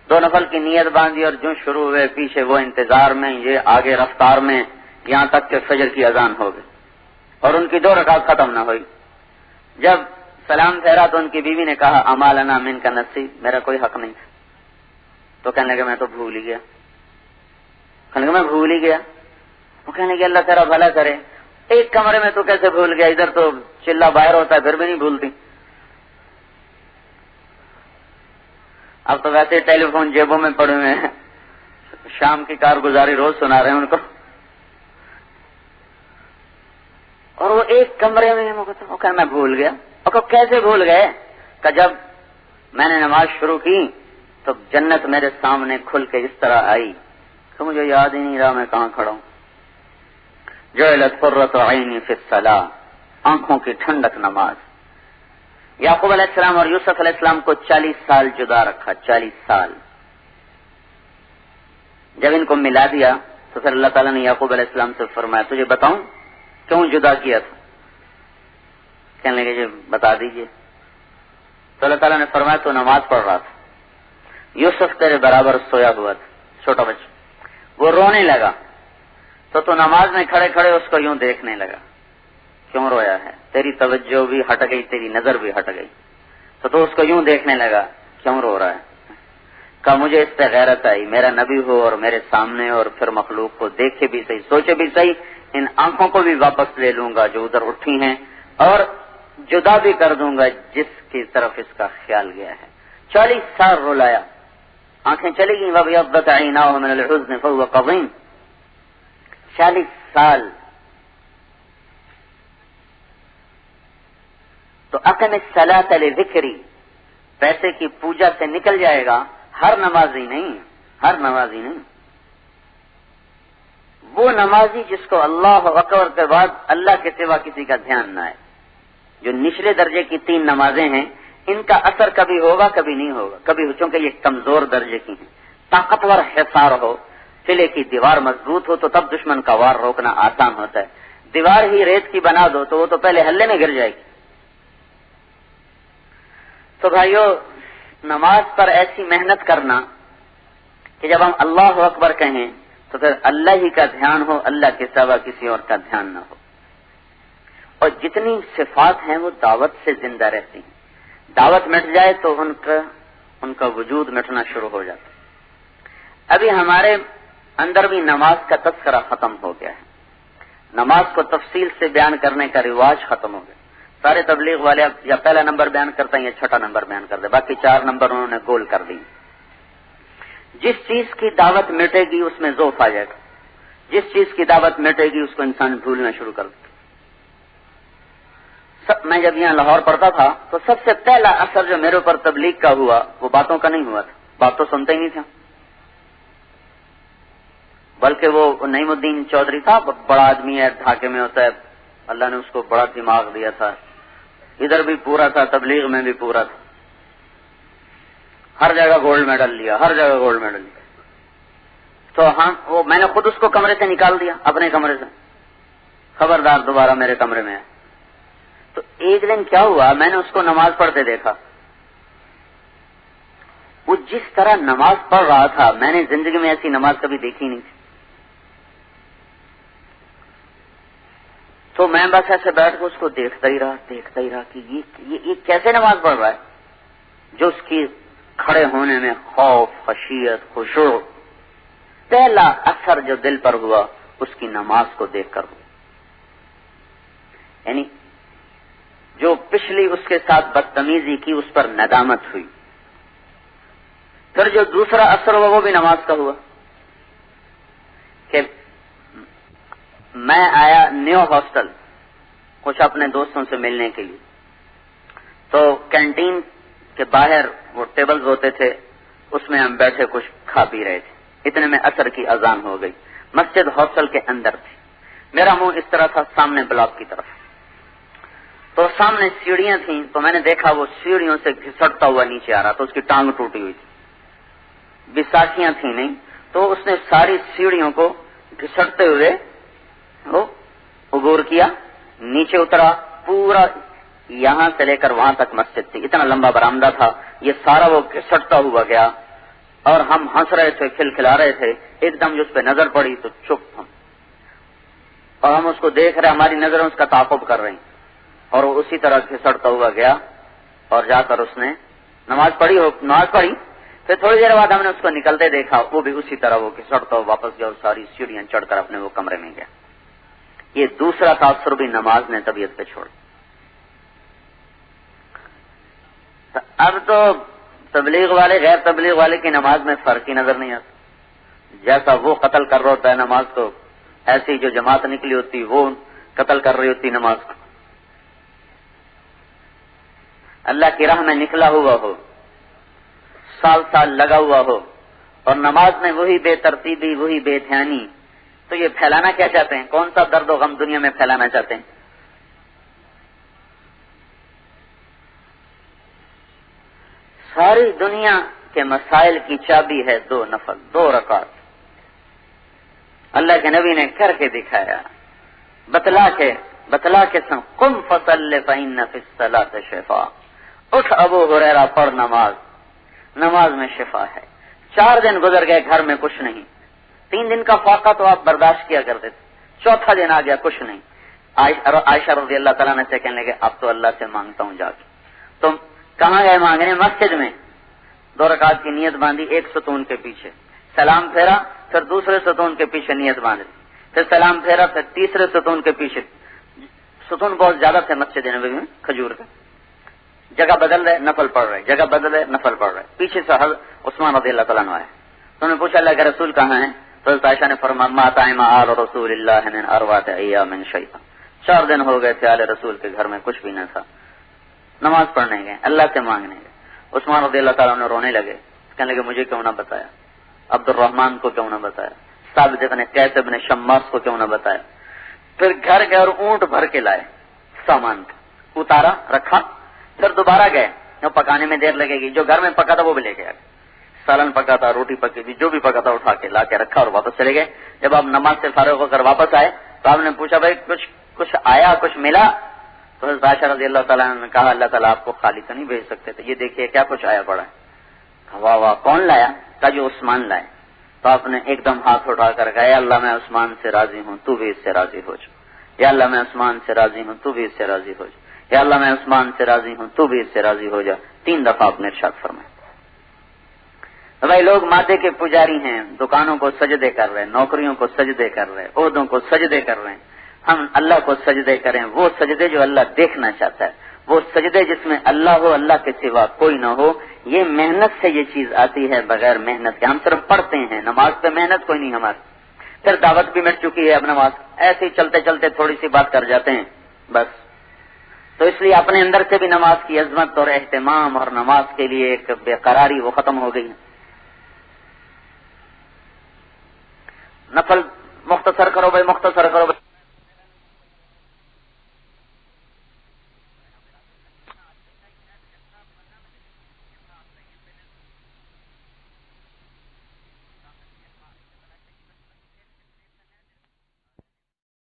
2 نفل کی نیت باندھی اور جو شروع ہوئے پیچھے وہ انتظار میں, یہ آگے رفتار میں, یہاں تک کہ فجر کی اذان ہو گئی اور ان کی 2 رکعت ختم نہ ہوئی. جب سلام پھیرا تو ان کی بیوی نے کہا اما لنا من کا نصیب, میرا کوئی حق نہیں تھا. تو کہنے لگے میں تو بھول ہی گیا. کہنے لگے میں بھول ہی گیا. وہ کہنے لگے اللہ تیرا بھلا کرے, ایک کمرے میں تو کیسے بھول گیا, ادھر تو چلا باہر ہوتا ہے پھر بھی نہیں بھولتی. اب تو ویسے ٹیلی فون جیبوں میں پڑے ہوئے ہیں, شام کی کارگزاری روز سنا رہے ہیں ان کو. اور وہ ایک کمرے میں میں بھول گیا. اور کیسے بھول گئے کہ جب میں نے نماز شروع کی تو جنت میرے سامنے کھل کے اس طرح آئی کہ مجھے یاد ہی نہیں رہا میں کہاں کھڑا ہوں. جعلت قرۃ عینی فی الصلاۃ، آنکھوں کی ٹھنڈک نماز۔ یعقوب علیہ السلام اور یوسف علیہ السلام کو 40 سال جدا رکھا، 40 سال۔ جب ان کو ملا دیا تو پھر اللہ تعالیٰ نے یعقوب علیہ السلام سے فرمایا تجھے بتاؤں کیوں جدا کیا تھا؟ کہنے لگے جی بتا دیجئے۔ تو اللہ تعالیٰ نے فرمایا تو نماز پڑھ رہا تھا، یوسف تیرے برابر سویا ہوا تھا، چھوٹا بچہ، وہ رونے لگا تو نماز میں کھڑے کھڑے اس کو یوں دیکھنے لگا، کیوں رویا ہے؟ تیری توجہ بھی ہٹ گئی، تیری نظر بھی ہٹ گئی، تو اس کو یوں دیکھنے لگا کیوں رو رہا ہے؟ کہا مجھے اس پہ غیرت آئی، میرا نبی ہو اور میرے سامنے، اور پھر مخلوق کو دیکھے بھی صحیح، سوچے بھی صحیح، ان آنکھوں کو بھی واپس لے لوں گا جو ادھر اٹھی ہیں، اور جدا بھی کر دوں گا جس کی طرف اس کا خیال گیا ہے۔ 40 سال رولایا، آنکھیں چلی گئیں، وَبْيَضَّتْ عَيْنَاهُ مِنَ الْحُزْنِ فَهُوَ قَضِيمٌ۔ 40 سال تو اقم الصلاۃ لذکری، پیسے کی پوجا سے نکل جائے گا، ہر نمازی نہیں، ہر نمازی نہیں، وہ نمازی جس کو اللہ اکبر کے بعد اللہ کے سوا کسی کا دھیان نہ آئے۔ جو نچلے درجے کی 3 نمازیں ہیں ان کا اثر کبھی ہوگا کبھی نہیں ہوگا، کبھی چونکہ یہ کمزور درجے کی ہیں، طاقتور حصار ہو، قلعے کی دیوار مضبوط ہو تو تب دشمن کا وار روکنا آسان ہوتا ہے، دیوار ہی ریت کی بنا دو تو وہ تو پہلے ہلے میں گر جائے گی۔ تو بھائیو، نماز پر ایسی محنت کرنا کہ جب ہم اللہ اکبر کہیں تو پھر اللہ ہی کا دھیان ہو، اللہ کے سوا کسی اور کا دھیان نہ ہو، اور جتنی صفات ہیں وہ دعوت سے زندہ رہتی ہیں، دعوت مٹ جائے تو ان کا وجود مٹنا شروع ہو جاتا ہے۔ ابھی ہمارے اندر بھی نماز کا تذکرہ ختم ہو گیا ہے، نماز کو تفصیل سے بیان کرنے کا رواج ختم ہو گیا۔ سارے تبلیغ والے یا پہلا نمبر بیان کرتے ہیں یا چھٹا نمبر بیان کرتے ہیں، باقی 4 نمبر انہوں نے گول کر دی۔ جس چیز کی دعوت مٹے گی اس میں ذوف آ جائے گا، جس چیز کی دعوت مٹے گی اس کو انسان بھولنا شروع کر دیتا۔ میں جب یہاں لاہور پڑھتا تھا تو سب سے پہلا اثر جو میرے اوپر تبلیغ کا ہوا وہ باتوں کا نہیں ہوا تھا، بات تو سنتے ہی نہیں تھا، بلکہ وہ نعیم الدین چودھری تھا، بڑا آدمی ہے، ڈھاکے میں ہوتا ہے، اللہ نے اس کو بڑا دماغ دیا تھا، ادھر بھی پورا تھا، تبلیغ میں بھی پورا تھا، ہر جگہ گولڈ میڈل لیا، ہر جگہ گولڈ میڈل لیا۔ تو ہاں، وہ میں نے خود اس کو کمرے سے نکال دیا، اپنے کمرے سے، خبردار دوبارہ میرے کمرے میں ہے۔ تو ایک دن کیا ہوا، میں نے اس کو نماز پڑھتے دیکھا، وہ جس طرح نماز پڑھ رہا تھا میں نے زندگی میں ایسی نماز کبھی دیکھی نہیں تھی۔ تو میں بس ایسے بیٹھ کے اس کو دیکھتا ہی رہا کہ یہ کیسے نماز پڑھ رہا ہے، جو اس کی کھڑے ہونے میں خوف، خشیت، خشوع، پہلا اثر جو دل پر ہوا اس کی نماز کو دیکھ کر ہوا، یعنی جو پچھلی اس کے ساتھ بدتمیزی کی اس پر ندامت ہوئی۔ پھر جو دوسرا اثر ہوا وہ بھی نماز کا ہوا کہ میں آیا نیو ہاسٹل کچھ اپنے دوستوں سے ملنے کے لیے، تو کینٹین کے باہر وہ ٹیبلز ہوتے تھے، اس میں ہم بیٹھے کچھ کھا پی رہے تھے، اتنے میں عصر کی اذان ہو گئی، مسجد ہاسٹل کے اندر تھی، میرا منہ اس طرح تھا سامنے بلاک کی طرف، تو سامنے سیڑھیاں تھیں، تو میں نے دیکھا وہ سیڑھیوں سے گھسٹتا ہوا نیچے آ رہا، تو اس کی ٹانگ ٹوٹی ہوئی تھی، بساکیاں تھیں نہیں، تو اس نے ساری سیڑھیوں کو گھسٹتے ہوئے وہ عبور کیا، نیچے اترا، پورا یہاں سے لے کر وہاں تک مسجد تھی، اتنا لمبا برآمدہ تھا، یہ سارا وہ گھسٹتا ہوا گیا، اور ہم ہنس رہے تھے، کھلکھلا رہے تھے، ایک دم جو اس پہ نظر پڑی تو چپ ہم، اور ہم اس کو دیکھ رہے، ہماری نظریں اس کا تعاقب کر رہی، اور وہ اسی طرح گھسٹتا ہوا گیا، اور جا کر اس نے نماز پڑھی، پھر تھوڑی دیر بعد ہم نے اس کو نکلتے دیکھا، وہ بھی اسی طرح وہ گھسٹتا ہوا واپس گیا اور ساری سیڑھیاں چڑھ کر اپنے وہ کمرے میں گیا۔ یہ دوسرا تاثر بھی نماز نے طبیعت پہ چھوڑا۔ اب تو تبلیغ والے غیر تبلیغ والے کی نماز میں فرق ہی نظر نہیں آتا، جیسا وہ قتل کر رہا ہوتا ہے نماز کو، ایسی جو جماعت نکلی ہوتی وہ قتل کر رہی ہوتی نماز کو۔ اللہ کی راہ میں نکلا ہوا ہو، سال سال لگا ہوا ہو، اور نماز میں وہی بے ترتیبی، وہی بے دھیانی، تو یہ پھیلانا کیا چاہتے ہیں؟ کون سا درد و غم دنیا میں پھیلانا چاہتے ہیں؟ ساری دنیا کے مسائل کی چابی ہے 2 نفل، 2 رکعت۔ اللہ کے نبی نے کر کے دکھایا، بتلا کے سن، قم فصلی فإن فی الصلاۃ شفاء، اٹھ ابو ہریرہ پڑھ نماز میں شفا ہے۔ 4 دن گزر گئے، گھر میں کچھ نہیں۔ 3 دن کا فاقہ تو آپ برداشت کیا کرتے تھے، 4تھا دن آ گیا کچھ نہیں۔ عائشہ رضی اللہ تعالیٰ نے سے کہنے لگے اب تو اللہ سے مانگتا ہوں جا کے۔ تم کہاں گئے مانگنے؟ مسجد میں 2 رکعت کی نیت باندھی، ایک ستون کے پیچھے سلام پھیرا، پھر دوسرے ستون کے پیچھے نیت باندھی، پھر سلام پھیرا، پھر تیسرے ستون کے پیچھے۔ ستون بہت زیادہ تھے مسجد نبوی میں کھجور کے، جگہ بدل رہے نفل پڑھ رہے، جگہ بدل رہے نفل پڑھ رہے۔ پیچھے سے حضرت عثمان رضی اللہ تعالیٰ عنہ آئے، تو انہوں نے پوچھا اللہ کے رسول کہاں ہیں؟ تو حضرت عائشہ نے فرمایا ما طعم آل رسول اللہ من 4 ایام شیئا، 4 دن ہو گئے تھے آل رسول کے گھر میں کچھ بھی نہ تھا۔ نماز پڑھنے گئے، اللہ سے مانگنے گئے۔ عثمان رضی اللہ تعالیٰ عنہ رونے لگے، کہنے لگے مجھے کیوں نہ بتایا، عبد الرحمن کو کیوں نہ بتایا، ثابت ابن قیس ابن شماس کو کیوں نہ بتایا۔ پھر گھر گئے اور اونٹ بھر کے لائے سامان کا، اتارا رکھا، پھر دوبارہ گئے، پکانے میں دیر لگے گی، جو گھر میں پکا تھا وہ بھی لے کے آئے، سالن پکا تھا، روٹی پکی تھی، جو بھی پکا تھا اٹھا کے لا کے رکھا اور واپس چلے گئے۔ جب آپ نماز سے فارغ ہو کر واپس آئے تو آپ نے پوچھا بھائی کچھ آیا، کچھ ملا؟ تو حضرت عائشہ رضی اللہ تعالیٰ نے کہا اللہ تعالیٰ آپ کو خالی تو نہیں بھیج سکتے تھے، یہ دیکھیے کیا کچھ آیا پڑا ہے۔ واہ واہ، کون لایا؟ کہا جو عثمان لائے۔ تو آپ نے ایک دم ہاتھ اٹھا کر کہا یا اللہ میں عثمان سے راضی ہوں، تو بھی اس سے راضی ہو جا، یا اللہ میں عثمان سے راضی ہوں، تو بھی اس سے راضی ہو جا، یا اللہ میں عثمان سے راضی ہوں، تو بھی اس سے راضی ہو جا۔ 3 دفعہ آپ نے ارشاد فرمایا۔ بھائی لوگ مادے کے پجاری ہیں، دکانوں کو سجدے کر رہے ہیں، نوکریوں کو سجدے کر رہے ہیں، عہدوں کو سجدے کر رہے ہیں۔ ہم اللہ کو سجدے کریں، وہ سجدے جو اللہ دیکھنا چاہتا ہے، وہ سجدے جس میں اللہ ہو، اللہ کے سوا کوئی نہ ہو۔ یہ محنت سے یہ چیز آتی ہے، بغیر محنت کے ہم صرف پڑھتے ہیں، نماز پہ محنت کوئی نہیں ہماری۔ پھر دعوت بھی مٹ چکی ہے، اب نماز ایسے ہی چلتے چلتے تھوڑی سی بات کر جاتے ہیں بس۔ تو اس لیے اپنے اندر سے بھی نماز کی عظمت اور اہتمام اور نماز کے لیے ایک بے قراری وہ ختم ہو گئی ہے۔ نفل مختصر کرو بھائی، مختصر کرو بھائی۔